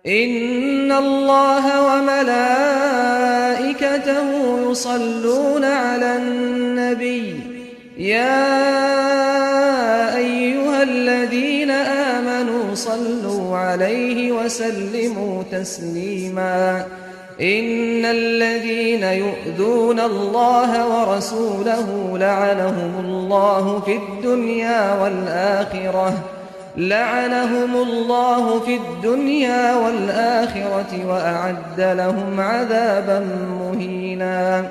إن الله وملائكته يصلون على النبي يا أيها الذين آمنوا صلوا عليه وسلموا تسليما إن الذين يؤذون الله ورسوله لعنهم الله في الدنيا والآخرة وأعد لهم عذابا مهينا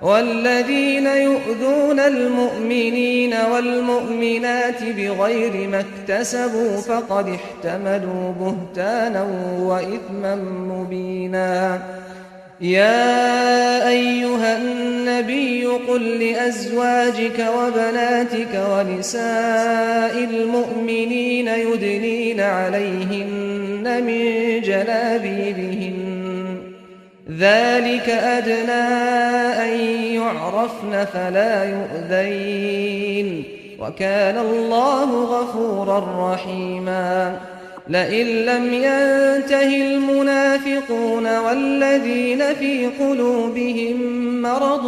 والذين يؤذون المؤمنين والمؤمنات بغير ما اكتسبوا فقد احتملوا بهتانا وإثما مبينا يا أيها النبي قل لأزواجك وبناتك ونساء المؤمنين يدنين عليهن من جلابيبهن ذلك أدنى أن يعرفن فلا يؤذين وكان الله غفورا رحيما لئن لم ينته المنافقون والذين في قلوبهم مرض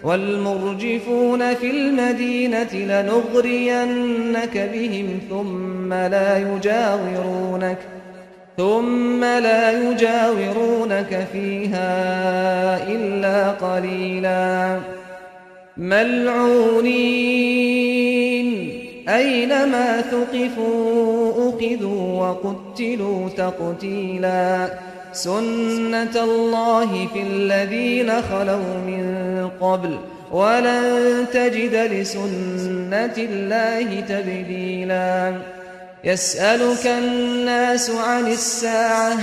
والمرجفون في المدينة لنغرينك بهم ثم لا يجاورونك فيها إلا قليلا ملعونين أينما ثقفوا أخذوا وقتلوا تقتيلا سنة الله في الذين خلوا من قبل ولن تجد لسنة الله تبديلا يسألك الناس عن الساعة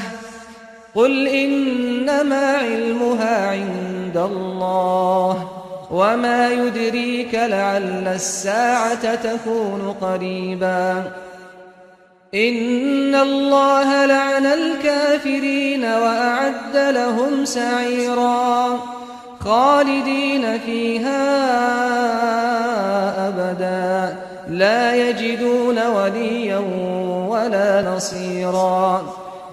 قل إنما علمها عند الله وما يدريك لعل الساعة تكون قريبا إن الله لعن الكافرين وأعد لهم سعيرا خالدين فيها أبدا لا يجدون وليا ولا نصيرا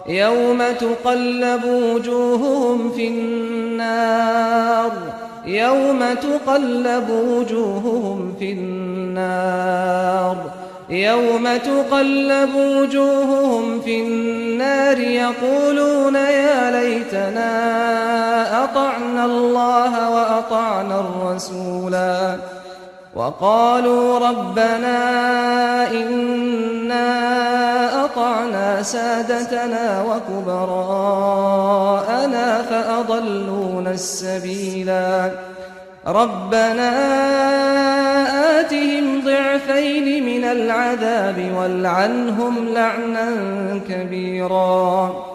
يوم تقلب وجوههم في النار يقولون يا ليتنا أطعنا الله وأطعنا الرسولا وقالوا ربنا إنا أطعنا سادتنا وكبراءنا فأضلونا السبيلا ربنا آتهم ضعفين من العذاب والعنهم لعنا كبيرا